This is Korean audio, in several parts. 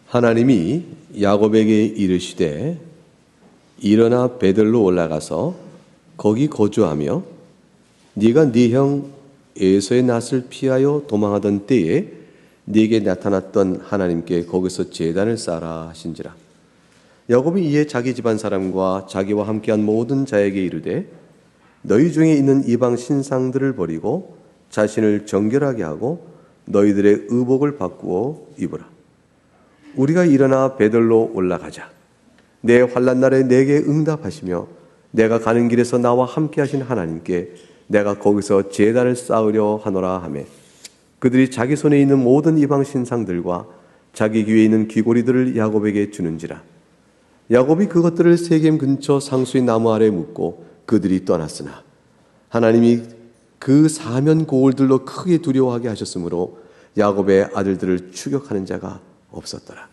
하나님이 야곱에게 이르시되 일어나 베들로 올라가서 거기 거주하며 네가 네 형 에서의 낯을 피하여 도망하던 때에 네게 나타났던 하나님께 거기서 제단을 쌓아라 하신지라. 야곱이 이에 자기 집안 사람과 자기와 함께한 모든 자에게 이르되 너희 중에 있는 이방 신상들을 버리고 자신을 정결하게 하고 너희들의 의복을 바꾸어 입으라. 우리가 일어나 베들로 올라가자. 내 환난 날에 내게 응답하시며 내가 가는 길에서 나와 함께 하신 하나님께 내가 거기서 제단을 쌓으려 하노라 하매 그들이 자기 손에 있는 모든 이방 신상들과 자기 귀에 있는 귀고리들을 야곱에게 주는지라. 야곱이 그것들을 세겜 근처 상수의 나무 아래 묻고 그들이 떠났으나 하나님이 그 사면 고울들로 크게 두려워하게 하셨으므로 야곱의 아들들을 추격하는 자가 없었더라.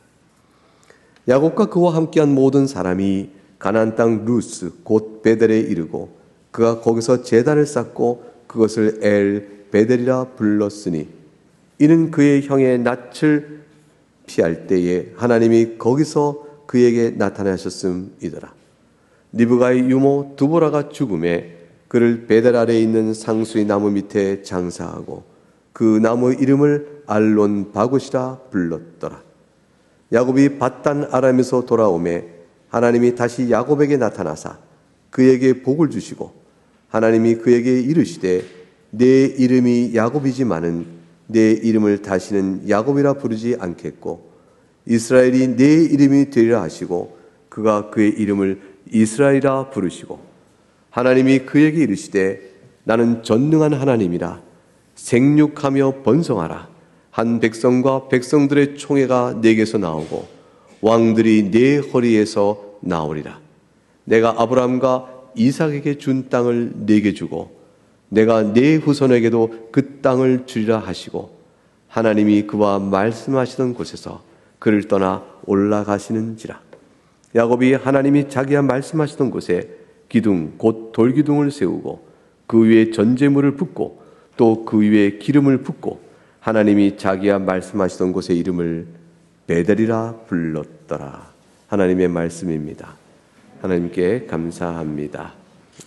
야곱과 그와 함께한 모든 사람이 가나안 땅 루스 곧 베델에 이르고 그가 거기서 제단을 쌓고 그것을 엘 베델이라 불렀으니 이는 그의 형의 낯을 피할 때에 하나님이 거기서 그에게 나타나셨음이더라. 리브가의 유모 두보라가 죽음에 그를 베델 아래에 있는 상수의 나무 밑에 장사하고 그 나무 이름을 알론 바굿이라 불렀더라. 야곱이 밧단 아람에서 돌아오매 하나님이 다시 야곱에게 나타나사 그에게 복을 주시고 하나님이 그에게 이르시되 내 이름이 야곱이지만은 내 이름을 다시는 야곱이라 부르지 않겠고 이스라엘이 내 이름이 되리라 하시고 그가 그의 이름을 이스라엘이라 부르시고 하나님이 그에게 이르시되 나는 전능한 하나님이라 생육하며 번성하라. 한 백성과 백성들의 총회가 내게서 나오고 왕들이 내 허리에서 나오리라. 내가 아브라함과 이삭에게 준 땅을 내게 주고 내가 내 후손에게도 그 땅을 주리라 하시고 하나님이 그와 말씀하시던 곳에서 그를 떠나 올라가시는지라. 야곱이 하나님이 자기와 말씀하시던 곳에 기둥 곧 돌기둥을 세우고 그 위에 전제물을 붓고 또 그 위에 기름을 붓고 하나님이 자기와 말씀하시던 곳의 이름을 베델이라 불렀더라. 하나님의 말씀입니다. 하나님께 감사합니다.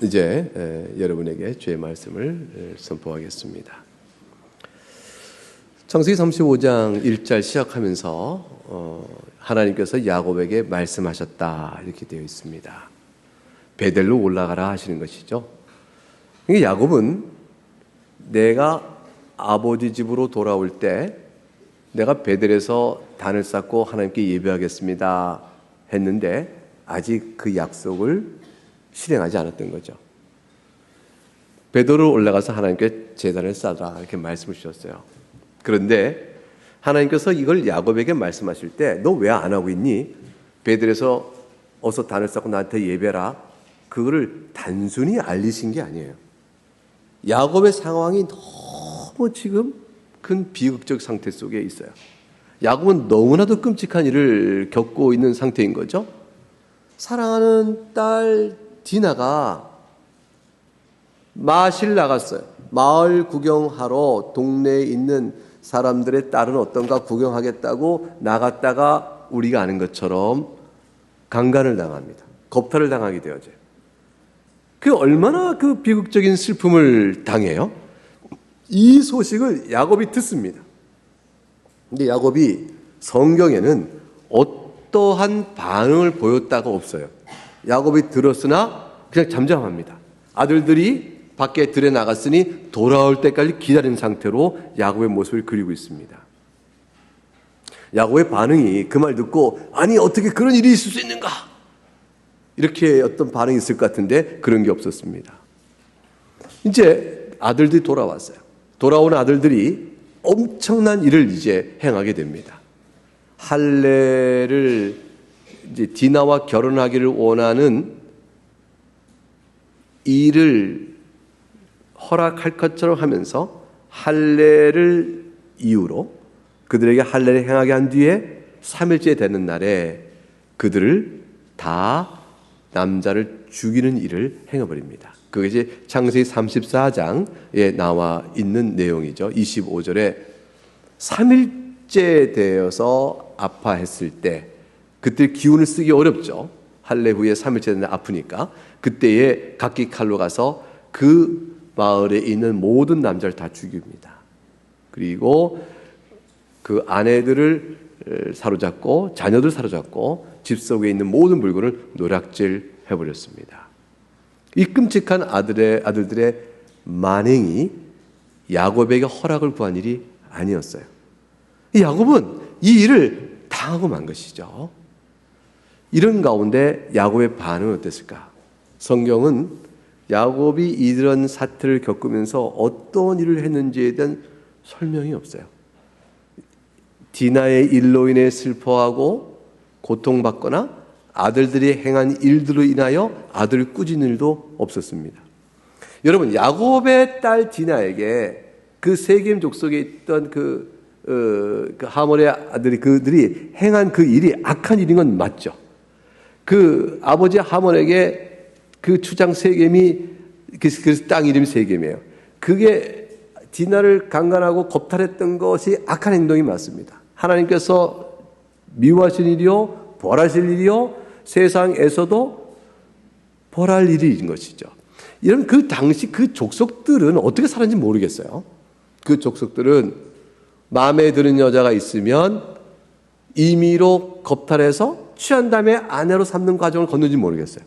이제 여러분에게 주의 말씀을 선포하겠습니다. 창세기 35장 1절 시작하면서 하나님께서 야곱에게 말씀하셨다 이렇게 되어 있습니다. 베델로 올라가라 하시는 것이죠. 야곱은 내가 아버지 집으로 돌아올 때 내가 베델에서 단을 쌓고 하나님께 예배하겠습니다 했는데 아직 그 약속을 실행하지 않았던 거죠. 베델로 올라가서 하나님께 제단을 쌓아라 이렇게 말씀을 주셨어요. 그런데 하나님께서 이걸 야곱에게 말씀하실 때 너 왜 안 하고 있니? 베델에서 어서 단을 쌓고 나한테 예배라. 그거를 단순히 알리신 게 아니에요. 야곱의 상황이 너무 지금 큰 비극적 상태 속에 있어요. 야곱은 너무나도 끔찍한 일을 겪고 있는 상태인 거죠. 사랑하는 딸 디나가 마실 나갔어요. 마을 구경하러 동네에 있는 사람들의 딸은 어떤가 구경하겠다고 나갔다가 우리가 아는 것처럼 강간을 당합니다. 겁탈을 당하게 되어져요. 그 얼마나 그 비극적인 슬픔을 당해요? 이 소식을 야곱이 듣습니다. 근데 야곱이 성경에는 어떠한 반응을 보였다가 없어요. 야곱이 들었으나 그냥 잠잠합니다. 아들들이 밖에 들에 나갔으니 돌아올 때까지 기다린 상태로 야곱의 모습을 그리고 있습니다. 야곱의 반응이 그 말 듣고 아니 어떻게 그런 일이 있을 수 있는가? 이렇게 어떤 반응이 있을 것 같은데 그런 게 없었습니다. 이제 아들들이 돌아왔어요. 돌아온 아들들이 엄청난 일을 이제 행하게 됩니다. 할례를 이제 디나와 결혼하기를 원하는 일을 허락할 것처럼 하면서 할례를 이유로 그들에게 할례를 행하게 한 뒤에 3일째 되는 날에 그들을 다 남자를 죽이는 일을 행해버립니다. 그게 이제 창세기 34장에 나와 있는 내용이죠. 25절에 3일째 되어서 아파했을 때, 그때 기운을 쓰기 어렵죠. 할례 후에 3일째 되는 아프니까 그때에 각기 칼로 가서 그 마을에 있는 모든 남자를 다 죽입니다. 그리고 그 아내들을 사로잡고 자녀들 사로잡고 집 속에 있는 모든 물건을 노략질 해버렸습니다. 이 끔찍한 아들들의 만행이 야곱에게 허락을 구한 일이 아니었어요. 야곱은 이 일을 당하고 만 것이죠. 이런 가운데 야곱의 반응은 어땠을까? 성경은 야곱이 이런 사태를 겪으면서 어떤 일을 했는지에 대한 설명이 없어요. 디나의 일로 인해 슬퍼하고 고통받거나 아들들이 행한 일들로 인하여 아들을 꾸짖는 일도 없었습니다. 여러분, 야곱의 딸 디나에게 그 세겜 족속에 있던 그 하몰의 아들이 그들이 행한 그 일이 악한 일인 건 맞죠. 그 아버지 하몰에게 그 추장 세겜이 그래서 땅 이름이 세겜이에요. 그게 디나를 강간하고 겁탈했던 것이 악한 행동이 맞습니다. 하나님께서 미워하실 일이요, 벌하실 일이요, 세상에서도 벌할 일인 것이죠. 이런 그 당시 그 족속들은 어떻게 살았는지 모르겠어요. 그 족속들은 마음에 드는 여자가 있으면 임의로 겁탈해서 취한 다음에 아내로 삼는 과정을 걷는지 모르겠어요.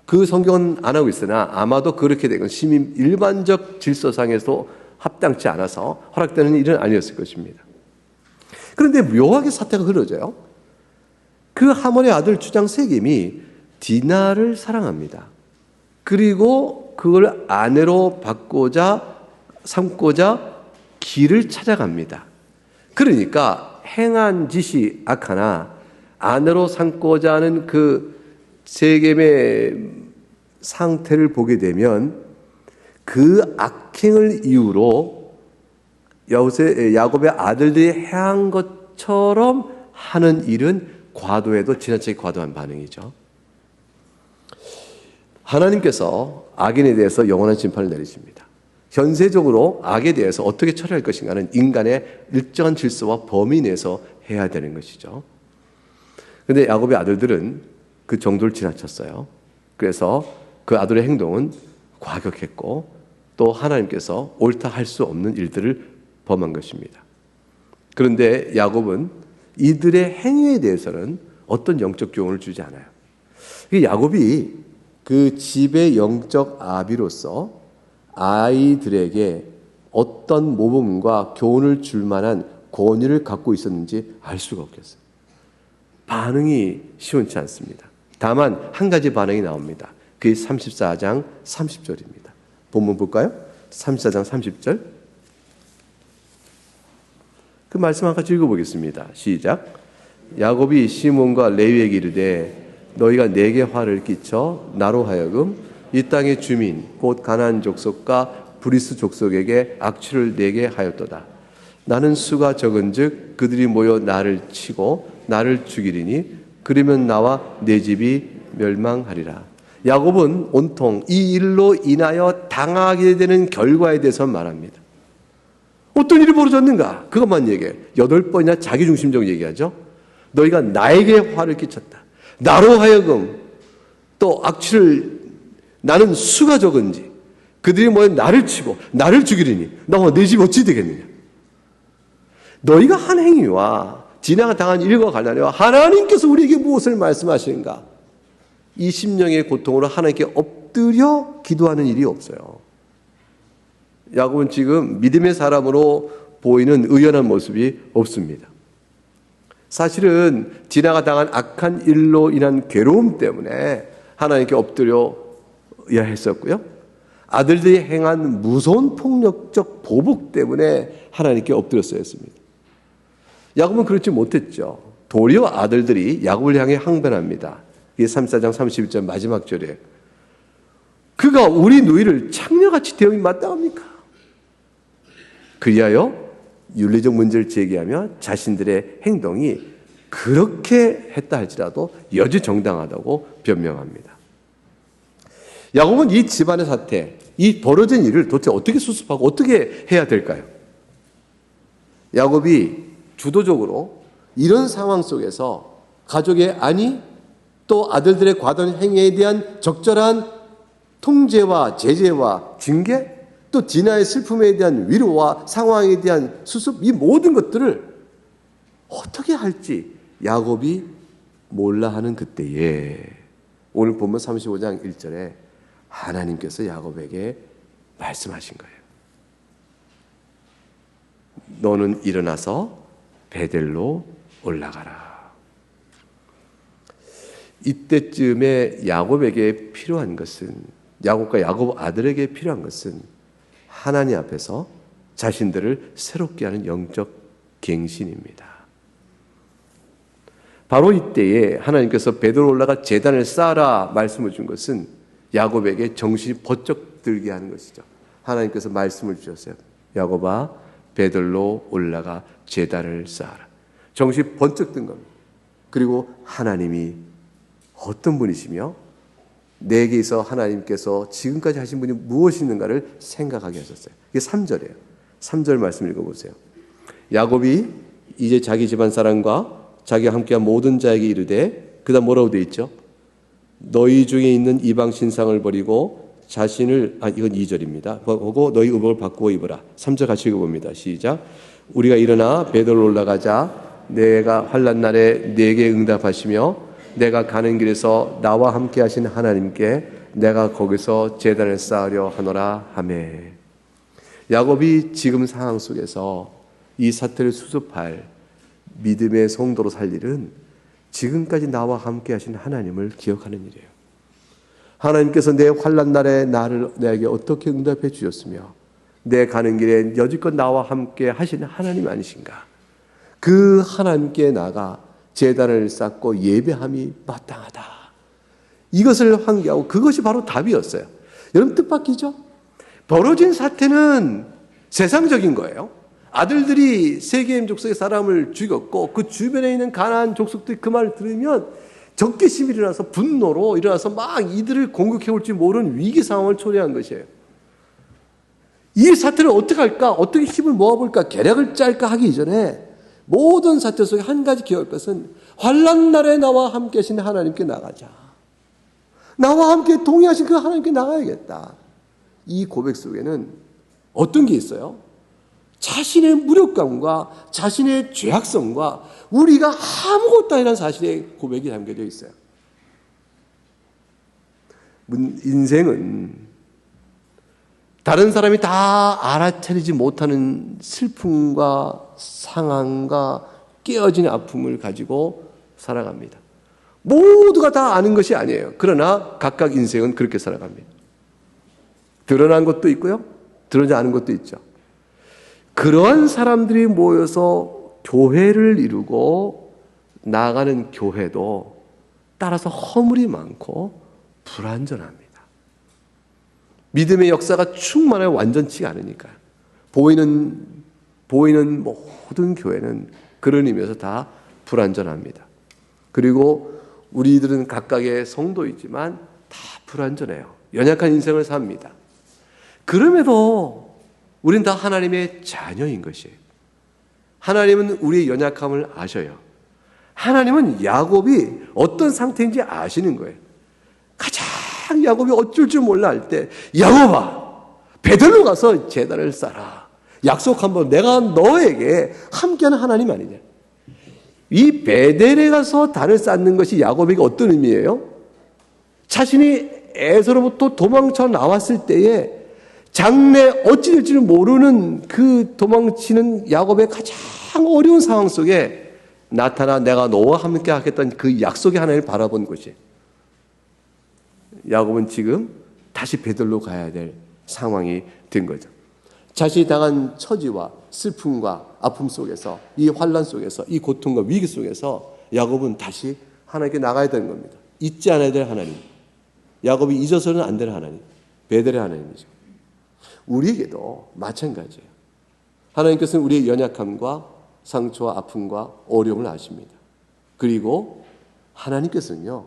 그 성경은 안 하고 있으나 아마도 그렇게 된 건 시민 일반적 질서상에서 합당치 않아서 허락되는 일은 아니었을 것입니다. 그런데 묘하게 사태가 흐려져요. 그 하몬의 아들 주장 세겜이 디나를 사랑합니다. 그리고 그걸 아내로 삼고자 길을 찾아갑니다. 그러니까 행한 짓이 악하나 아내로 삼고자 하는 그 세겜의 상태를 보게 되면 그 악행을 이유로 야곱의 아들들이 행한 것처럼 하는 일은 과도해도 지나치게 과도한 반응이죠. 하나님께서 악인에 대해서 영원한 심판을 내리십니다. 현세적으로 악에 대해서 어떻게 처리할 것인가는 인간의 일정한 질서와 범위 내에서 해야 되는 것이죠. 그런데 야곱의 아들들은 그 정도를 지나쳤어요. 그래서 그 아들의 행동은 과격했고 또 하나님께서 옳다 할 수 없는 일들을 범한 것입니다. 그런데 야곱은 이들의 행위에 대해서는 어떤 영적 교훈을 주지 않아요. 야곱이 그 집의 영적 아비로서 아이들에게 어떤 모범과 교훈을 줄 만한 권위를 갖고 있었는지 알 수가 없겠어요. 반응이 시원치 않습니다. 다만 한 가지 반응이 나옵니다. 그게 34장 30절입니다. 본문 볼까요? 34장 30절. 그 말씀 한 가지 읽어보겠습니다. 시작. 야곱이 시몬과 레위에게 이르되 너희가 내게 화를 끼쳐 나로 하여금 이 땅의 주민 곧 가나안 족속과 브리스 족속에게 악취를 내게 하였도다. 나는 수가 적은즉 그들이 모여 나를 치고 나를 죽이리니 그러면 나와 내 집이 멸망하리라. 야곱은 온통 이 일로 인하여 당하게 되는 결과에 대해서 말합니다. 어떤 일이 벌어졌는가? 그것만 얘기해. 8번이나 자기중심적으로 얘기하죠. 너희가 나에게 화를 끼쳤다. 나로 하여금 또 악취를 나는 수가 적은지 그들이 모여 나를 치고 나를 죽이리니 나와 내 집 어찌 되겠느냐. 너희가 한 행위와 지나가 당한 일과 관련해서 하나님께서 우리에게 무엇을 말씀하시는가? 이 심령의 고통으로 하나님께 엎드려 기도하는 일이 없어요. 야곱은 지금 믿음의 사람으로 보이는 의연한 모습이 없습니다. 사실은 지나가 당한 악한 일로 인한 괴로움 때문에 하나님께 엎드려야 했었고요. 아들들이 행한 무서운 폭력적 보복 때문에 하나님께 엎드렸어야 했습니다. 야곱은 그렇지 못했죠. 도리어 아들들이 야곱을 향해 항변합니다. 이게 34장 31절 마지막 절이에요. 그가 우리 누이를 창녀같이 대우이 마땅합니까? 그리하여 윤리적 문제를 제기하며 자신들의 행동이 그렇게 했다 할지라도 여지 정당하다고 변명합니다. 야곱은 이 집안의 사태, 이 벌어진 일을 도대체 어떻게 수습하고 어떻게 해야 될까요? 야곱이 주도적으로 이런 상황 속에서 가족의 안위 또 아들들의 과도한 행위에 대한 적절한 통제와 제재와 징계 또 디나의 슬픔에 대한 위로와 상황에 대한 수습 이 모든 것들을 어떻게 할지 야곱이 몰라 하는 그때에 오늘 본문 35장 1절에 하나님께서 야곱에게 말씀하신 거예요. 너는 일어나서 베델로 올라가라. 이때쯤에 야곱에게 필요한 것은 야곱과 야곱 아들에게 필요한 것은 하나님 앞에서 자신들을 새롭게 하는 영적 갱신입니다. 바로 이때에 하나님께서 베델로 올라가 제단을 쌓아라 말씀을 준 것은 야곱에게 정신이 번쩍 들게 하는 것이죠. 하나님께서 말씀을 주셨어요. 야곱아 베델로 올라가 제단을 쌓아라. 정신이 번쩍 든 겁니다. 그리고 하나님이 어떤 분이시며 내게서 하나님께서 지금까지 하신 분이 무엇이 있는가를 생각하게 하셨어요. 이게 3절이에요. 3절 말씀 읽어보세요. 야곱이 이제 자기 집안 사람과 자기와 함께한 모든 자에게 이르되 그 다음 뭐라고 되어 있죠? 너희 중에 있는 이방 신상을 버리고 자신을 이건 2절입니다. 보고 너희 의복을 바꾸어 입으라. 3절 같이 읽어봅니다. 시작. 우리가 일어나 베델로 올라가자. 내가 환난 날에 내게 응답하시며 내가 가는 길에서 나와 함께 하신 하나님께 내가 거기서 제단을 쌓으려 하노라 하매. 야곱이 지금 상황 속에서 이 사태를 수습할 믿음의 성도로 살 일은 지금까지 나와 함께 하신 하나님을 기억하는 일이에요. 하나님께서 내 환난 날에 내게 어떻게 응답해 주셨으며 내 가는 길에 여지껏 나와 함께 하신 하나님 아니신가? 그 하나님께 나가 제단을 쌓고 예배함이 마땅하다. 이것을 환기하고 그것이 바로 답이었어요. 여러분 뜻밖이죠? 벌어진 사태는 세상적인 거예요. 아들들이 세겜 족속의 사람을 죽였고 그 주변에 있는 가나안 족속들이 그 말을 들으면 적개심이 일어나서 분노로 일어나서 막 이들을 공격해 올지 모르는 위기 상황을 초래한 것이에요. 이 사태를 어떻게 할까? 어떻게 힘을 모아볼까? 계략을 짤까 하기 이전에 모든 사태 속에 한 가지 기억할 것은 환난 날에 나와 함께 하신 하나님께 나가자. 나와 함께 동의하신 그 하나님께 나가야겠다. 이 고백 속에는 어떤 게 있어요? 자신의 무력감과 자신의 죄악성과 우리가 아무것도 아니라는 사실의 고백이 담겨져 있어요. 인생은 다른 사람이 다 알아차리지 못하는 슬픔과 상황과 깨어진 아픔을 가지고 살아갑니다. 모두가 다 아는 것이 아니에요. 그러나 각각 인생은 그렇게 살아갑니다. 드러난 것도 있고요. 드러나지 않은 것도 있죠. 그러한 사람들이 모여서 교회를 이루고 나아가는 교회도 따라서 허물이 많고 불완전합니다. 믿음의 역사가 충만하게 완전치가 않으니까요. 보이는 모든 교회는 그런 의미에서 다 불완전합니다. 그리고 우리들은 각각의 성도이지만 다 불완전해요. 연약한 인생을 삽니다. 그럼에도 우린 다 하나님의 자녀인 것이에요. 하나님은 우리의 연약함을 아셔요. 하나님은 야곱이 어떤 상태인지 아시는 거예요. 가장 야곱이 어쩔 줄 몰라 할 때 야곱아 베델로 가서 제단을 쌓아. 약속한 번 내가 너에게 함께하는 하나님 아니냐. 이 베델에 가서 단을 쌓는 것이 야곱에게 어떤 의미예요? 자신이 에서로부터 도망쳐 나왔을 때에 장래 어찌 될지는 모르는 그 도망치는 야곱의 가장 어려운 상황 속에 나타나 내가 너와 함께 하겠다는 그 약속의 하나님을 바라본 것이에요. 야곱은 지금 다시 베델로 가야 될 상황이 된 거죠. 자신이 당한 처지와 슬픔과 아픔 속에서 이 환난 속에서 이 고통과 위기 속에서 야곱은 다시 하나님께 나가야 되는 겁니다. 잊지 않아야 될 하나님. 야곱이 잊어서는 안 될 하나님. 베델의 하나님이죠. 우리에게도 마찬가지예요. 하나님께서는 우리의 연약함과 상처와 아픔과 어려움을 아십니다. 그리고 하나님께서는요,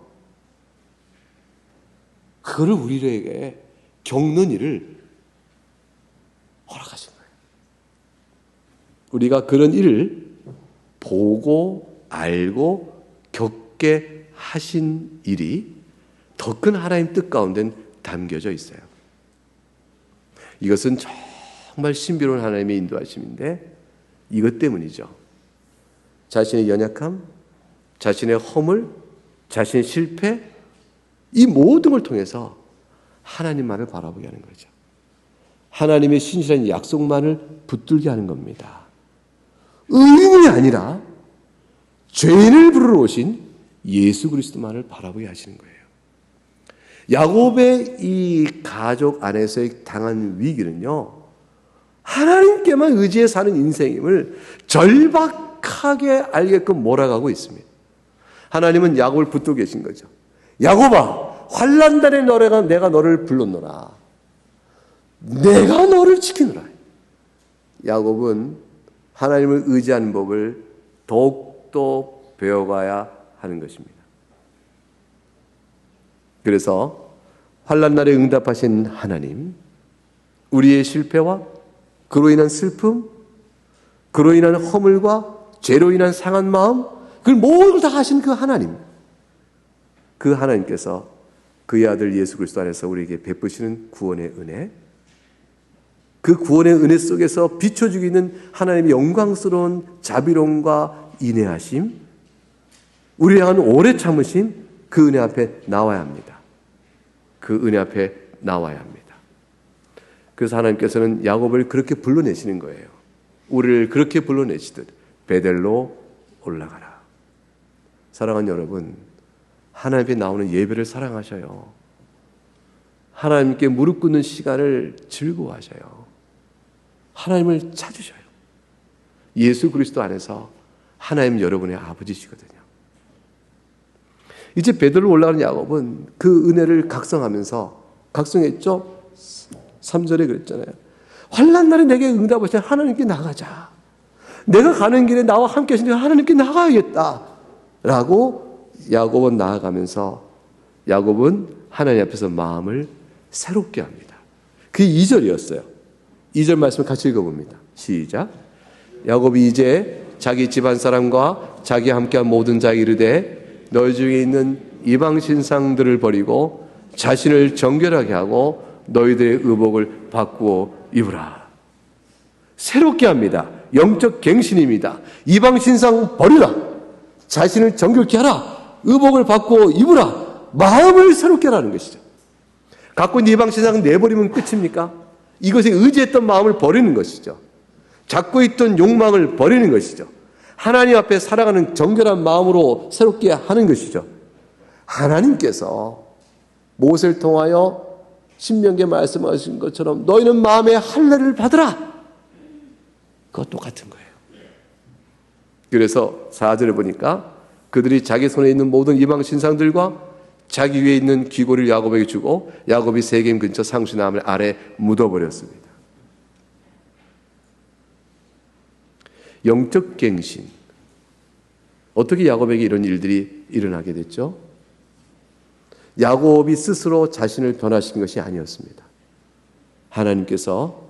그거를 우리에게 겪는 일을 허락하신 거예요. 우리가 그런 일을 보고 알고 겪게 하신 일이 더 큰 하나님 뜻 가운데 담겨져 있어요. 이것은 정말 신비로운 하나님의 인도하심인데 이것 때문이죠. 자신의 연약함, 자신의 허물, 자신의 실패, 이 모든 걸 통해서 하나님만을 바라보게 하는 거죠. 하나님의 신실한 약속만을 붙들게 하는 겁니다. 의인이 아니라 죄인을 부르러 오신 예수 그리스도만을 바라보게 하시는 거예요. 야곱의 이 가족 안에서의 당한 위기는요, 하나님께만 의지해 사는 인생임을 절박하게 알게끔 몰아가고 있습니다. 하나님은 야곱을 붙들고 계신 거죠. 야곱아, 환난단에 내가 너를 불렀노라. 내가 너를 지키노라. 야곱은 하나님을 의지하는 법을 더욱더 배워가야 하는 것입니다. 그래서 환난날에 응답하신 하나님, 우리의 실패와 그로 인한 슬픔, 그로 인한 허물과 죄로 인한 상한 마음, 그걸 모든 걸 다 하신 그 하나님, 그 하나님께서 그의 아들 예수 그리스도 안에서 우리에게 베푸시는 구원의 은혜, 그 구원의 은혜 속에서 비춰주고 있는 하나님의 영광스러운 자비로움과 인내하심, 우리를 향한 오래 참으심, 그 은혜 앞에 나와야 합니다. 그 은혜 앞에 나와야 합니다. 그래서 하나님께서는 야곱을 그렇게 불러내시는 거예요. 우리를 그렇게 불러내시듯 베델로 올라가라. 사랑하는 여러분, 하나님 앞에 나오는 예배를 사랑하셔요. 하나님께 무릎 꿇는 시간을 즐거워하셔요. 하나님을 찾으셔요. 예수 그리스도 안에서 하나님 여러분의 아버지시거든요. 이제 베델로 올라가는 야곱은 그 은혜를 각성했죠. 3절에 그랬잖아요. 환난 날에 내게 응답하시는 하나님께 나가자. 내가 가는 길에 나와 함께 하시는 하나님께 나가야겠다. 라고 야곱은 나아가면서 야곱은 하나님 앞에서 마음을 새롭게 합니다. 그게 2절이었어요. 2절 말씀을 같이 읽어봅니다. 시작. 야곱이 이제 자기 집안 사람과 자기 함께한 모든 자에게 이르되 너희 중에 있는 이방 신상들을 버리고 자신을 정결하게 하고 너희들의 의복을 바꾸어 입으라. 새롭게 합니다. 영적 갱신입니다. 이방 신상 버리라. 자신을 정결케 하라. 의복을 바꾸어 입으라. 마음을 새롭게 하라는 것이죠. 갖고 있는 이방 신상은 내버리면 끝입니까? 이것에 의지했던 마음을 버리는 것이죠. 잡고 있던 욕망을 버리는 것이죠. 하나님 앞에 살아가는 정결한 마음으로 새롭게 하는 것이죠. 하나님께서 모세를 통하여 신명기에 말씀하신 것처럼 너희는 마음의 할례를 받으라. 그것 똑같은 거예요. 그래서 4절에 보니까 그들이 자기 손에 있는 모든 이방 신상들과 자기 위에 있는 귀고리를 야곱에게 주고 야곱이 세겜 근처 상수나무 아래 묻어버렸습니다. 영적 갱신. 어떻게 야곱에게 이런 일들이 일어나게 됐죠? 야곱이 스스로 자신을 변화시킨 것이 아니었습니다. 하나님께서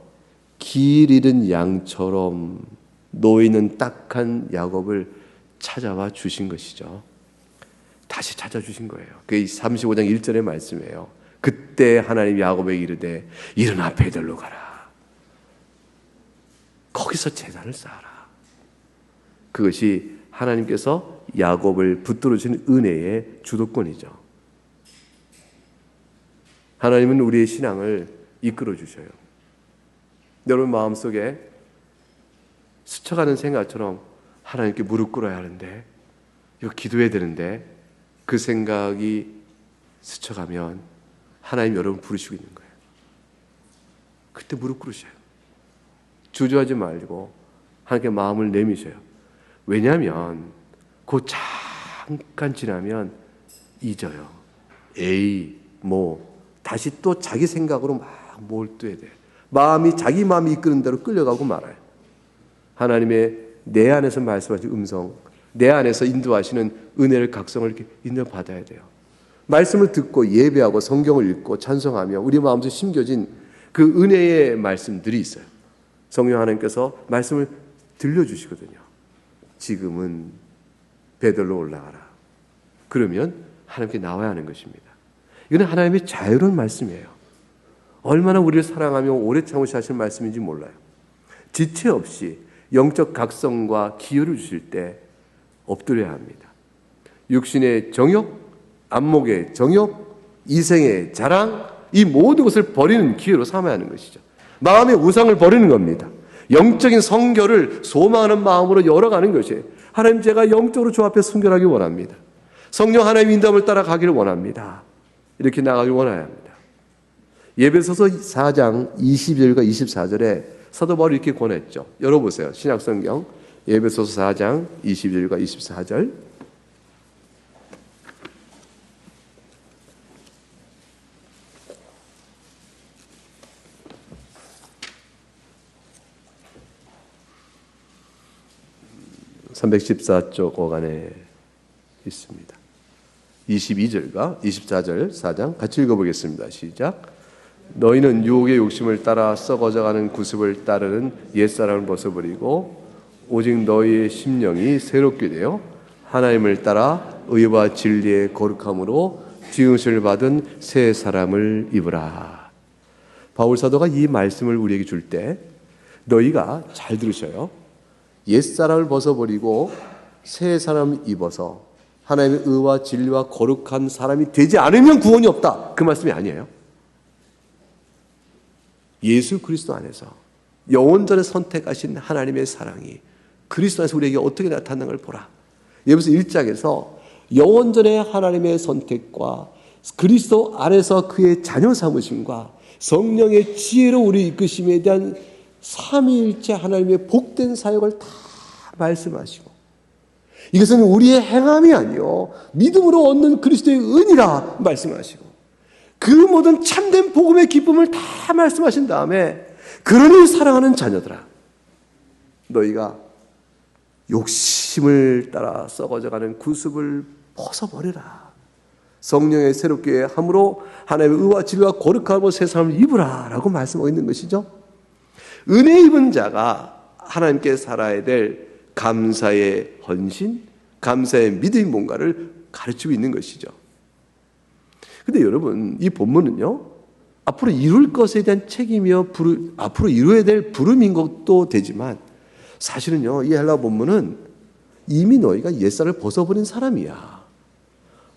길 잃은 양처럼 놓이는 딱한 야곱을 찾아와 주신 것이죠. 다시 찾아주신 거예요. 그게 35장 1절의 말씀이에요. 그때 하나님 야곱에게 이르되 일어나 베델로 가라. 거기서 제단을 쌓아라. 그것이 하나님께서 야곱을 붙들어 주신 은혜의 주도권이죠. 하나님은 우리의 신앙을 이끌어 주셔요. 여러분 마음속에 스쳐가는 생각처럼 하나님께 무릎 꿇어야 하는데 이거 기도해야 되는데 그 생각이 스쳐가면 하나님 여러분 부르시고 있는 거예요. 그때 무릎 꿇으셔요. 주저하지 말고 하나님께 마음을 내미셔요. 왜냐하면 그 잠깐 지나면 잊어요. 다시 또 자기 생각으로 막 몰두해야 돼요. 자기 마음이 이끄는 대로 끌려가고 말아요. 하나님의 내 안에서 말씀하신 음성, 내 안에서 인도하시는 은혜를 각성을 이렇게 인도받아야 돼요. 말씀을 듣고 예배하고 성경을 읽고 찬송하며 우리 마음속에 심겨진 그 은혜의 말씀들이 있어요. 성령 하나님께서 말씀을 들려주시거든요. 지금은 베들로 올라가라. 그러면 하나님께 나와야 하는 것입니다. 이건 하나님의 자유로운 말씀이에요. 얼마나 우리를 사랑하며 오래 참으시는 말씀인지 몰라요. 지체 없이 영적 각성과 기여를 주실 때 엎드려야 합니다. 육신의 정욕, 안목의 정욕, 이생의 자랑, 이 모든 것을 버리는 기회로 삼아야 하는 것이죠. 마음의 우상을 버리는 겁니다. 영적인 성결을 소망하는 마음으로 열어가는 것이에요. 하나님, 제가 영적으로 주 앞에 순결하기 원합니다. 성령 하나님의 인도함을 따라가기를 원합니다. 이렇게 나가길 원해야 합니다. 에베소서 4장 22절과 24절에 사도 바울이 이렇게 권했죠. 열어보세요. 신약성경 에베소서 4장 22절과 24절. (314쪽) 어간에 있습니다. 22절과 24절 4장 같이 읽어보겠습니다. 시작. 너희는 유혹의 욕심을 따라 썩어져가는 구습을 따르는 옛사람을 벗어버리고 오직 너희의 심령이 새롭게 되어 하나님을 따라 의와 진리의 거룩함으로 지으심을 받은 새 사람을 입으라. 바울 사도가 이 말씀을 우리에게 줄 때 너희가 잘 들으셔요. 옛사람을 벗어버리고 새 사람을 입어서 하나님의 의와 진리와 거룩한 사람이 되지 않으면 구원이 없다. 그 말씀이 아니에요. 예수 그리스도 안에서 영원전에 선택하신 하나님의 사랑이 그리스도 안에서 우리에게 어떻게 나타나는 걸 보라. 예배서 1장에서 영원전에 하나님의 선택과 그리스도 안에서 그의 자녀 삼으심과 성령의 지혜로 우리 이끄심에 대한 삼위일체 하나님의 복된 사역을 다 말씀하시고, 이것은 우리의 행함이 아니요 믿음으로 얻는 그리스도의 은이라 말씀하시고, 그 모든 참된 복음의 기쁨을 다 말씀하신 다음에, 그러니 사랑하는 자녀들아, 너희가 욕심을 따라 썩어져가는 구습을 벗어버리라. 성령의 새롭게 함으로 하나님의 의와 진리와 거룩함으로 새 사람을 입으라 라고 말씀하고 있는 것이죠. 은혜 입은 자가 하나님께 살아야 될 감사의 헌신, 감사의 믿음이 뭔가를 가르치고 있는 것이죠. 근데 여러분, 이 본문은요, 앞으로 이룰 것에 대한 책임이요, 앞으로 이루어야 될 부름인 것도 되지만, 사실은요, 이 헬라 본문은 이미 너희가 옛살을 벗어버린 사람이야.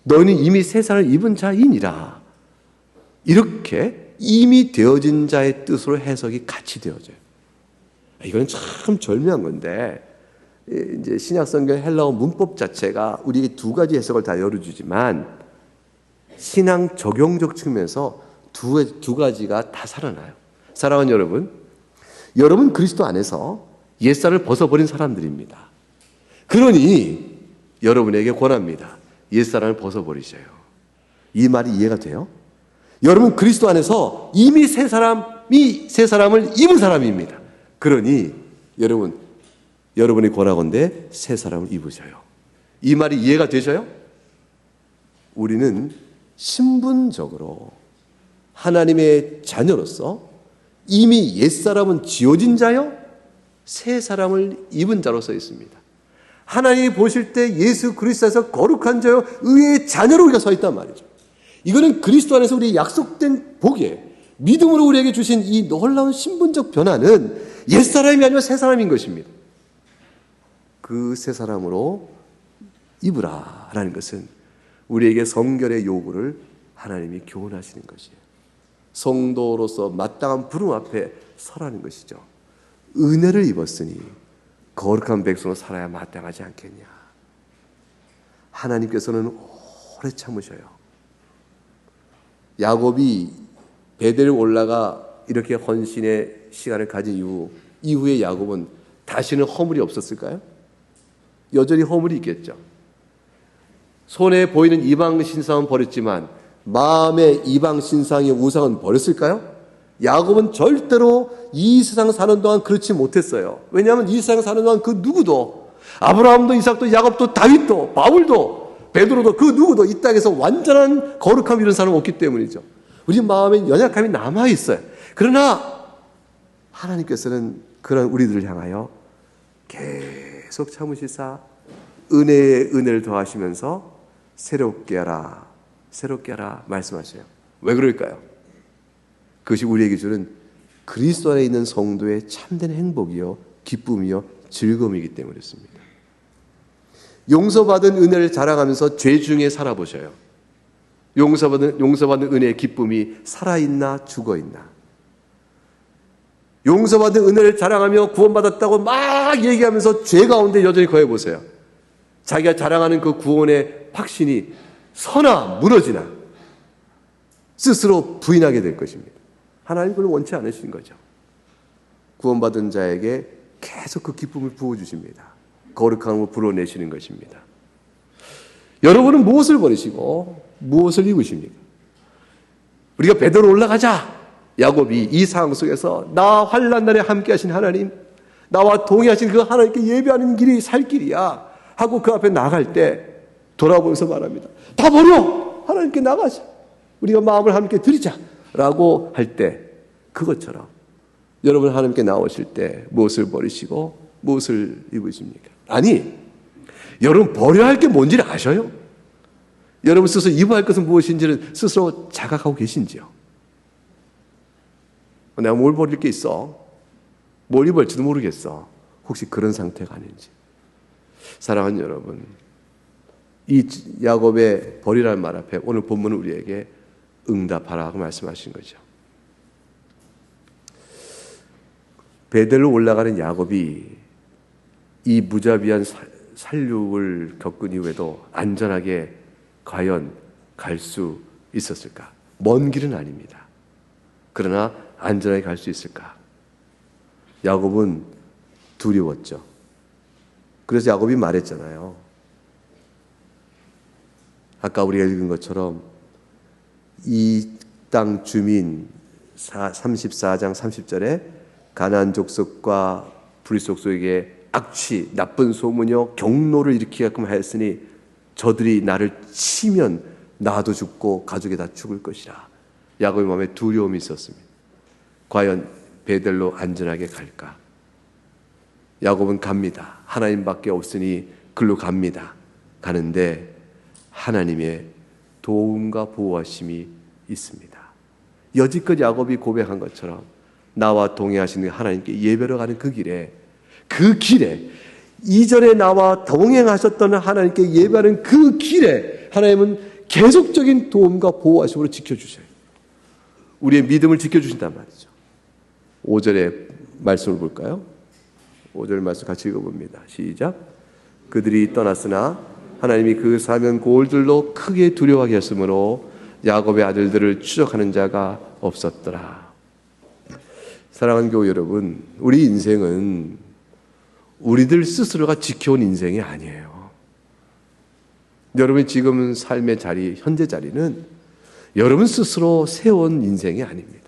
너희는 이미 새 살을 입은 자이니라. 이렇게 이미 되어진 자의 뜻으로 해석이 같이 되어져요. 이건 참 절묘한 건데, 이제 신약성경 헬라어 문법 자체가 우리에게 두 가지 해석을 다 열어주지만, 신앙 적용적 측면에서 두 가지가 다 살아나요. 사랑하는 여러분, 여러분 그리스도 안에서 옛살을 벗어버린 사람들입니다. 그러니 여러분에게 권합니다. 옛사람을 벗어버리셔요. 이 말이 이해가 돼요? 여러분 그리스도 안에서 이미 새 사람을 입은 사람입니다. 그러니 여러분이 권하건대 새 사람을 입으셔요. 이 말이 이해가 되셔요? 우리는 신분적으로 하나님의 자녀로서 이미 옛사람은 지어진 자요, 새 사람을 입은 자로 써 있습니다. 하나님이 보실 때 예수 그리스도에서 거룩한 자요, 의의 자녀로 우리가 서 있단 말이죠. 이거는 그리스도 안에서 우리 약속된 복에 믿음으로 우리에게 주신 이 놀라운 신분적 변화는 옛사람이 아니라 새 사람인 것입니다. 그 새 사람으로 입으라라는 것은 우리에게 성결의 요구를 하나님이 교훈하시는 것이에요. 성도로서 마땅한 부름 앞에 서라는 것이죠. 은혜를 입었으니 거룩한 백성으로 살아야 마땅하지 않겠냐. 하나님께서는 오래 참으셔요. 야곱이 베델 올라가 이렇게 헌신의 시간을 가진 이후에 야곱은 다시는 허물이 없었을까요? 여전히 허물이 있겠죠. 손에 보이는 이방 신상은 버렸지만 마음의 이방 신상의 우상은 버렸을까요? 야곱은 절대로 이 세상 사는 동안 그렇지 못했어요. 왜냐하면 이 세상 사는 동안 그 누구도, 아브라함도 이삭도 야곱도 다윗도 바울도 베드로도 그 누구도 이 땅에서 완전한 거룩함 이런 사람은 없기 때문이죠. 우리 마음에 연약함이 남아있어요. 그러나 하나님께서는 그런 우리들을 향하여 계속 참으시사 은혜에 은혜를 더하시면서 새롭게 하라 말씀하셔요. 왜 그럴까요? 그것이 우리에게 주는 그리스도 안에 있는 성도의 참된 행복이요, 기쁨이요, 즐거움이기 때문에 그렇습니다. 용서받은 은혜를 자랑하면서 죄 중에 살아보셔요. 용서받은 은혜의 기쁨이 살아있나 죽어있나. 용서받은 은혜를 자랑하며 구원받았다고 막 얘기하면서 죄 가운데 여전히 거해보세요. 자기가 자랑하는 그 구원의 확신이 서나 무너지나 스스로 부인하게 될 것입니다. 하나님 그걸 원치 않으신 거죠. 구원받은 자에게 계속 그 기쁨을 부어주십니다. 거룩함을 불어내시는 것입니다. 여러분은 무엇을 버리시고 무엇을 입으십니까? 우리가 베드로 올라가자. 야곱이 이 상황 속에서 나 환난 날에 함께 하신 하나님, 나와 동의하신 그 하나님께 예배하는 길이 살 길이야 하고 그 앞에 나갈 때 돌아보면서 말합니다. 다 버려! 하나님께 나가자. 우리가 마음을 함께 드리자 라고 할 때 그것처럼 여러분 하나님께 나오실 때 무엇을 버리시고 무엇을 입으십니까? 아니, 여러분 버려야 할 게 뭔지를 아셔요? 여러분 스스로 입어야 할 것은 무엇인지를 스스로 자각하고 계신지요? 내가 뭘 버릴 게 있어? 뭘 입을지도 모르겠어. 혹시 그런 상태가 아닌지. 사랑하는 여러분, 이 야곱의 버리라는 말 앞에 오늘 본문은 우리에게 응답하라고 말씀하신 거죠. 베델로 올라가는 야곱이 이 무자비한 살육을 겪은 이후에도 안전하게 과연 갈 수 있었을까? 먼 길은 아닙니다. 그러나 안전하게 갈 수 있을까? 야곱은 두려웠죠. 그래서 야곱이 말했잖아요. 아까 우리가 읽은 것처럼 이 땅 주민 34장 30절에 가나안 족속과 브릿 족속에게 악취, 나쁜 소문이요 경노를 일으키게끔 하였으니 저들이 나를 치면 나도 죽고 가족이 다 죽을 것이라. 야곱의 마음에 두려움이 있었습니다. 과연 베델로 안전하게 갈까? 야곱은 갑니다. 하나님밖에 없으니 글로 갑니다. 가는데 하나님의 도움과 보호하심이 있습니다. 여지껏 야곱이 고백한 것처럼 나와 동행하시는 하나님께 예배로 가는 그 길에 이전에 나와 동행하셨던 하나님께 예배하는 그 길에 하나님은 계속적인 도움과 보호하심으로 지켜주셔요. 우리의 믿음을 지켜주신단 말이죠. 5절의 말씀을 볼까요? 5절 말씀 같이 읽어봅니다. 시작. 그들이 떠났으나 하나님이 그 사면 고을들로 크게 두려워하게 했으므로 야곱의 아들들을 추적하는 자가 없었더라. 사랑하는 교우 여러분, 우리 인생은 우리들 스스로가 지켜온 인생이 아니에요. 여러분이 지금 삶의 자리, 현재 자리는 여러분 스스로 세운 인생이 아닙니다.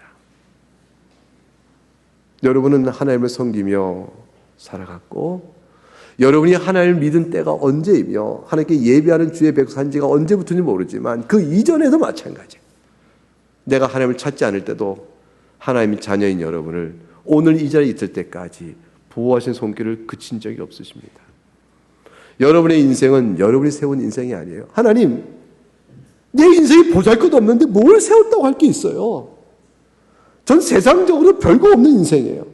여러분은 하나님을 섬기며 살아갔고 여러분이 하나님을 믿은 때가 언제이며 하나님께 예배하는 주의 백성한 지가 언제부터인지 모르지만 그 이전에도 마찬가지예요. 내가 하나님을 찾지 않을 때도 하나님의 자녀인 여러분을 오늘 이 자리에 있을 때까지 보호하신 손길을 그친 적이 없으십니다. 여러분의 인생은 여러분이 세운 인생이 아니에요. 하나님, 내 인생이 보잘것없는데 뭘 세웠다고 할 게 있어요? 전 세상적으로 별거 없는 인생이에요.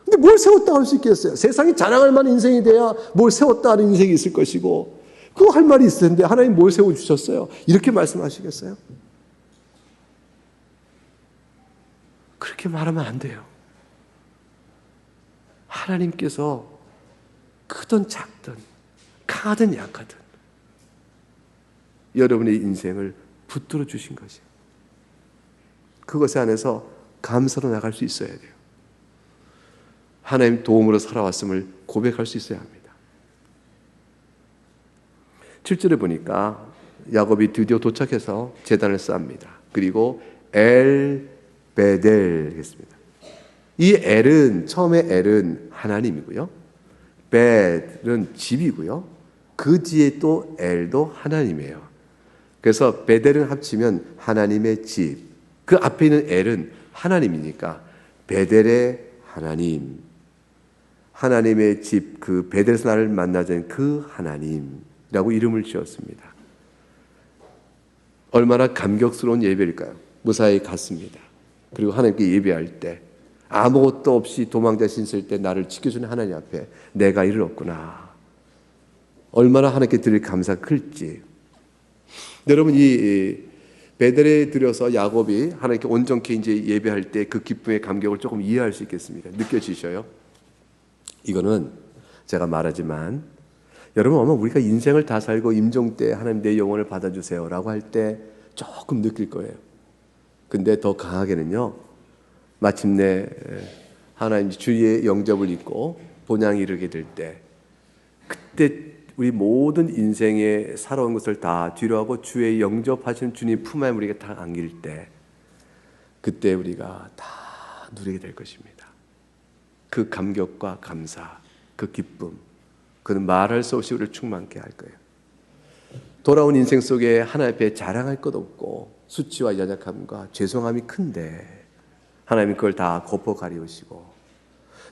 근데 뭘 세웠다고 할 수 있겠어요? 세상이 자랑할 만한 인생이 돼야 뭘 세웠다 하는 인생이 있을 것이고 그거 할 말이 있을 텐데 하나님 뭘 세워주셨어요? 이렇게 말씀하시겠어요? 그렇게 말하면 안 돼요. 하나님께서 크든 작든 강하든 약하든 여러분의 인생을 붙들어 주신 것이에요. 그것에 안에서 감사로 나갈 수 있어야 돼요. 하나님 도움으로 살아왔음을 고백할 수 있어야 합니다. 7절에 보니까 야곱이 드디어 도착해서 제단을 쌓습니다. 그리고 엘베델 했습니다. 이 엘은 처음에 엘은 하나님이고요. 베델은 집이고요. 그 뒤에 또 엘도 하나님이에요. 그래서 베델은 합치면 하나님의 집. 그 앞에 있는 엘은 하나님이니까 베델의 하나님. 하나님의 집 그 베델에서 나를 만나자는 그 하나님이라고 이름을 지었습니다. 얼마나 감격스러운 예배일까요? 무사히 갔습니다. 그리고 하나님께 예배할 때 아무것도 없이 도망자 신세 때 나를 지켜주는 하나님 앞에 내가 이르렀구나. 얼마나 하나님께 드릴 감사가 클지. 여러분, 이 베델에 들여서 야곱이 하나님께 온전케 이제 예배할 때 그 기쁨의 감격을 조금 이해할 수 있겠습니까? 느껴지셔요? 이거는 제가 말하지만 여러분, 아마 우리가 인생을 다 살고 임종 때 하나님 내 영혼을 받아주세요라고 할 때 조금 느낄 거예요. 근데 더 강하게는요, 마침내 하나님 주의 영접을 입고 본향에 이르게 될 때, 그때 우리 모든 인생에 살아온 것을 다 뒤로하고 주의 영접하시는 주님 품 안에 우리가 다 안길 때, 그때 우리가 다 누리게 될 것입니다. 그 감격과 감사, 그 기쁨, 그는 말할 수 없이 우리를 충만케 할 거예요. 돌아온 인생 속에 하나님 앞에 자랑할 것 없고 수치와 연약함과 죄송함이 큰데 하나님이 그걸 다 걷어 가리우시고,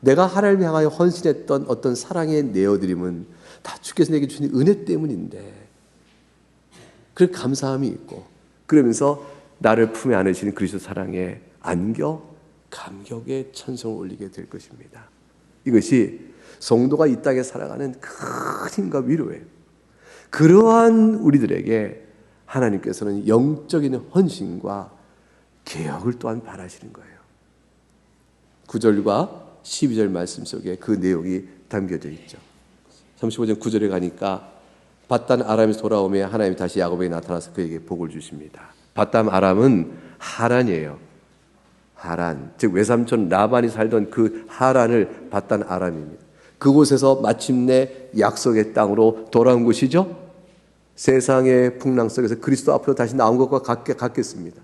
내가 하나님을 향하여 헌신했던 어떤 사랑의 내어드림은 다 주께서 내게 주신 은혜 때문인데, 그 감사함이 있고, 그러면서 나를 품에 안으시는 그리스도 사랑에 안겨 감격의 찬송을 올리게 될 것입니다. 이것이 성도가 이 땅에 살아가는 큰 힘과 위로예요. 그러한 우리들에게 하나님께서는 영적인 헌신과 개혁을 또한 바라시는 거예요. 9절과 12절 말씀 속에 그 내용이 담겨져 있죠. 35절 9절에 가니까 밧단 아람에서 돌아오며 하나님이 다시 야곱에게 나타나서 그에게 복을 주십니다. 밧단 아람은 하란이에요. 하란, 즉 외삼촌 라반이 살던 그 하란을 밧단 아람입니다. 그곳에서 마침내 약속의 땅으로 돌아온 곳이죠. 세상의 풍랑 속에서 그리스도 앞으로 다시 나온 것과 같겠습니다.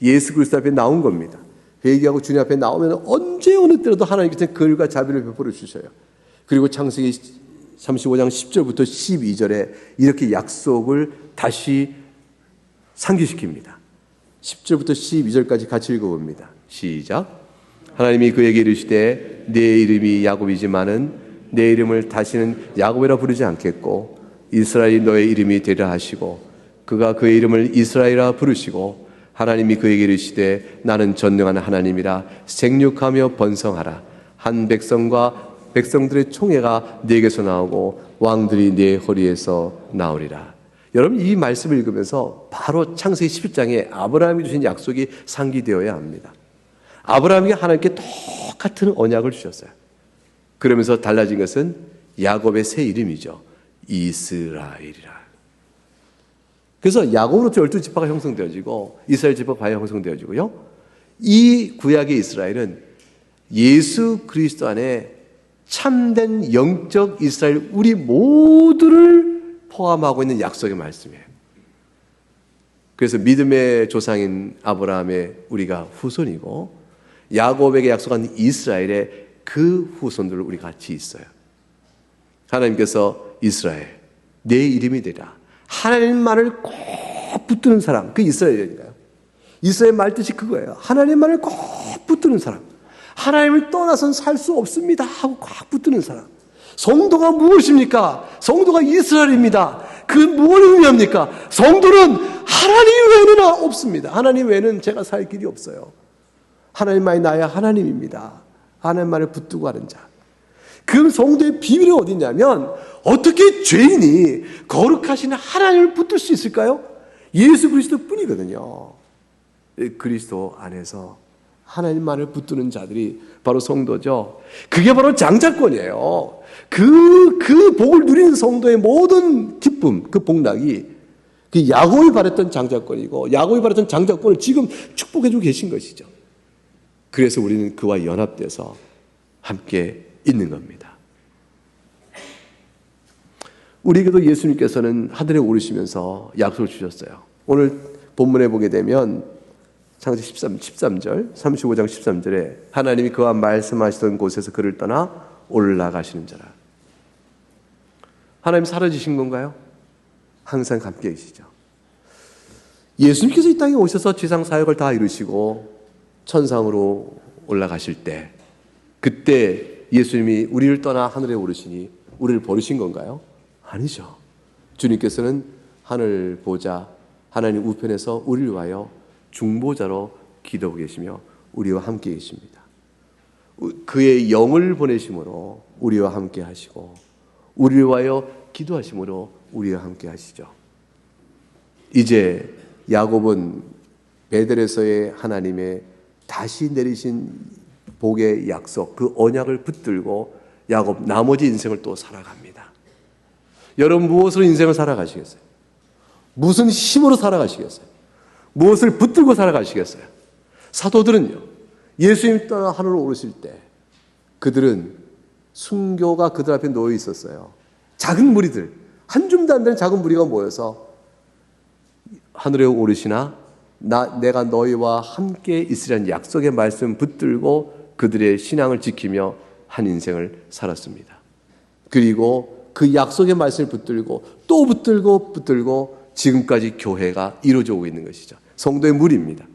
예수 그리스도 앞에 나온 겁니다. 회개하고 주님 앞에 나오면 언제 어느 때라도 하나님께서 긍휼과 자비를 베풀어 주셔요. 그리고 창세기 35장 10절부터 12절에 이렇게 약속을 다시 상기시킵니다. 10절부터 12절까지 같이 읽어봅니다. 시작. 하나님이 그에게 이르시되 내 이름이 야곱이지만은 내 이름을 다시는 야곱이라 부르지 않겠고 이스라엘이 너의 이름이 되리라 하시고, 그가 그의 이름을 이스라엘이라 부르시고, 하나님이 그에게 이르시되 나는 전능한 하나님이라 생육하며 번성하라. 한 백성과 백성들의 총회가 네게서 나오고 왕들이 네 허리에서 나오리라. 여러분, 이 말씀을 읽으면서 바로 창세기 11장에 아브라함이 주신 약속이 상기되어야 합니다. 아브라함이 하나님께 똑같은 언약을 주셨어요. 그러면서 달라진 것은 야곱의 새 이름이죠. 이스라엘이라. 그래서 야곱으로부터 12지파가 형성되어지고 이스라엘 지파가 형성되어지고요. 이 구약의 이스라엘은 예수 그리스도 안에 참된 영적 이스라엘 우리 모두를 포함하고 있는 약속의 말씀이에요. 그래서 믿음의 조상인 아브라함의 우리가 후손이고, 야곱에게 약속한 이스라엘의 그 후손들을 우리 같이 있어요. 하나님께서 이스라엘, 내 이름이 되라. 하나님만을 꼭 붙드는 사람, 그 이스라엘이니까요. 이스라엘 말 뜻이 그거예요. 하나님만을 꼭 붙드는 사람. 하나님을 떠나서는 살 수 없습니다 하고 꽉 붙드는 사람. 성도가 무엇입니까? 성도가 이스라엘입니다. 그 뭘 의미합니까? 성도는 하나님 외에는 없습니다. 하나님 외에는 제가 살 길이 없어요. 하나님만이 나의 하나님입니다. 하나님만을 붙들고 가는 자. 그 성도의 비밀이 어디냐면, 어떻게 죄인이 거룩하신 하나님을 붙들 수 있을까요? 예수 그리스도 뿐이거든요. 그리스도 안에서 하나님만을 붙드는 자들이 바로 성도죠. 그게 바로 장자권이에요. 그 복을 누리는 성도의 모든 기쁨, 그 복락이 그 야곱이 바랬던 장자권이고, 야곱이 바랬던 장자권을 지금 축복해주고 계신 것이죠. 그래서 우리는 그와 연합돼서 함께 있는 겁니다. 우리에게도 예수님께서는 하늘에 오르시면서 약속을 주셨어요. 오늘 본문에 보게 되면 창세기 13절, 35장 13절에 하나님이 그와 말씀하시던 곳에서 그를 떠나 올라가시는 자라. 하나님 사라지신 건가요? 항상 함께 계시죠. 예수님께서 이 땅에 오셔서 지상 사역을 다 이루시고 천상으로 올라가실 때, 그때 예수님이 우리를 떠나 하늘에 오르시니 우리를 버리신 건가요? 아니죠. 주님께서는 하늘 보좌 하나님 우편에서 우리를 위하여 중보자로 기도하고 계시며 우리와 함께 계십니다. 그의 영을 보내심으로 우리와 함께 하시고 우리를 위하여 기도하심으로 우리와 함께 하시죠. 이제 야곱은 베델에서의 하나님의 다시 내리신 복의 약속, 그 언약을 붙들고 야곱 나머지 인생을 또 살아갑니다. 여러분 무엇으로 인생을 살아가시겠어요? 무슨 힘으로 살아가시겠어요? 무엇을 붙들고 살아가시겠어요? 사도들은요, 예수님 떠나 하늘로 오르실 때 그들은 순교가 그들 앞에 놓여 있었어요. 작은 무리들, 한 줌도 안 되는 작은 무리가 모여서 하늘에 오르시나 내가 너희와 함께 있으리라는 약속의 말씀 붙들고 그들의 신앙을 지키며 한 인생을 살았습니다. 그리고 그 약속의 말씀을 붙들고 또 붙들고 지금까지 교회가 이루어져 오고 있는 것이죠. 성도의 무리입니다.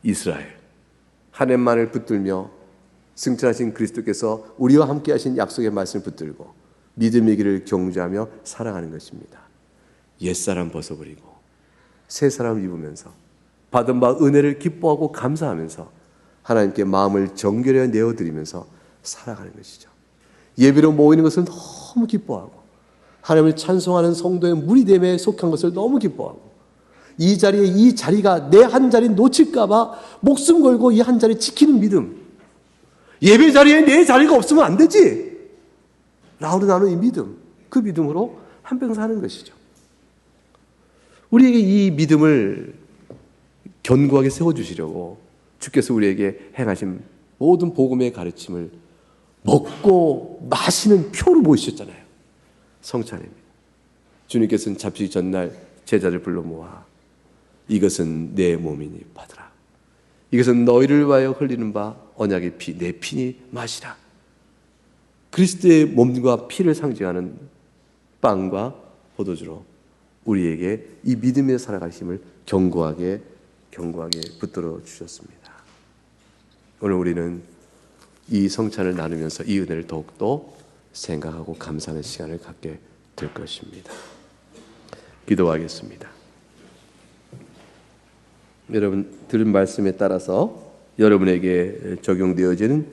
이스라엘 하나님만을 붙들며 승천하신 그리스도께서 우리와 함께 하신 약속의 말씀을 붙들고 믿음의 길을 경주하며 살아가는 것입니다. 옛사람 벗어버리고 새 사람을 입으면서 받은 바 은혜를 기뻐하고 감사하면서 하나님께 마음을 정결하여 내어드리면서 살아가는 것이죠. 예배로 모이는 것을 너무 기뻐하고 하나님을 찬송하는 성도의 무리됨에 속한 것을 너무 기뻐하고 이 자리가 내 한 자리 놓칠까 봐 목숨 걸고 이 한 자리 지키는 믿음. 예배 자리에 내 자리가 없으면 안 되지 라우로 나누는 이 믿음, 그 믿음으로 한평 사는 것이죠. 우리에게 이 믿음을 견고하게 세워주시려고 주께서 우리에게 행하신 모든 복음의 가르침을 먹고 마시는 표로 모이셨잖아요. 성찬입니다. 주님께서는 잡수기 전날 제자를 불러 모아 이것은 내 몸이니 받으라. 이것은 너희를 위하여 흘리는 바 언약의 피, 내 피니 마시라. 그리스도의 몸과 피를 상징하는 빵과 포도주로 우리에게 이 믿음의 살아가심을 견고하게 붙들어 주셨습니다. 오늘 우리는 이 성찬을 나누면서 이 은혜를 더욱더 생각하고 감사하는 시간을 갖게 될 것입니다. 기도하겠습니다. 여러분 들은 말씀에 따라서 여러분에게 적용되어지는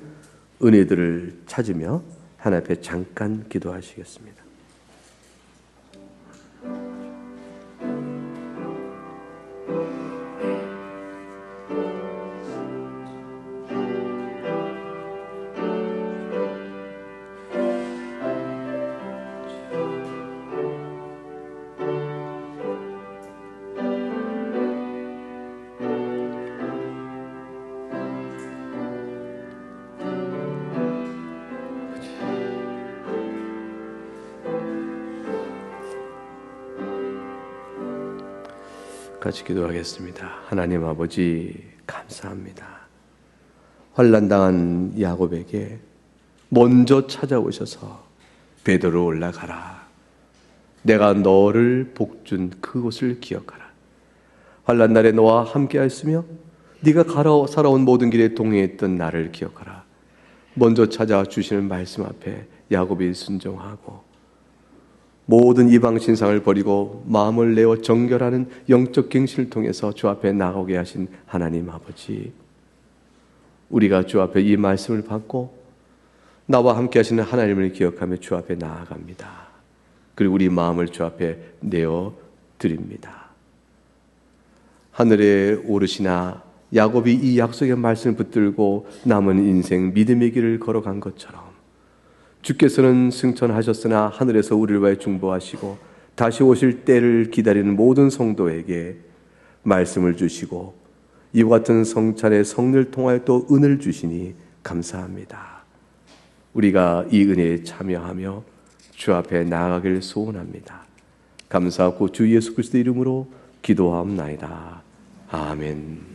은혜들을 찾으며 하나님 앞에 잠깐 기도하시겠습니다. 같이 기도하겠습니다. 하나님 아버지 감사합니다. 환난당한 야곱에게 먼저 찾아오셔서 베드로 올라가라. 내가 너를 복준 그곳을 기억하라. 환난 날에 너와 함께 하였으며 네가 살아온 모든 길에 동행했던 나를 기억하라. 먼저 찾아와 주시는 말씀 앞에 야곱이 순종하고 모든 이방 신상을 버리고 마음을 내어 정결하는 영적 갱신을 통해서 주 앞에 나오게 하신 하나님 아버지, 우리가 주 앞에 이 말씀을 받고 나와 함께 하시는 하나님을 기억하며 주 앞에 나아갑니다. 그리고 우리 마음을 주 앞에 내어 드립니다. 하늘에 오르시나 야곱이 이 약속의 말씀을 붙들고 남은 인생 믿음의 길을 걸어간 것처럼 주께서는 승천하셨으나 하늘에서 우리를 위하여 중보하시고 다시 오실 때를 기다리는 모든 성도에게 말씀을 주시고 이와 같은 성찬의 성례를 통하여 또 은혜를 주시니 감사합니다. 우리가 이 은혜에 참여하며 주 앞에 나아가길 소원합니다. 감사하고 주 예수 그리스도의 이름으로 기도하옵나이다. 아멘.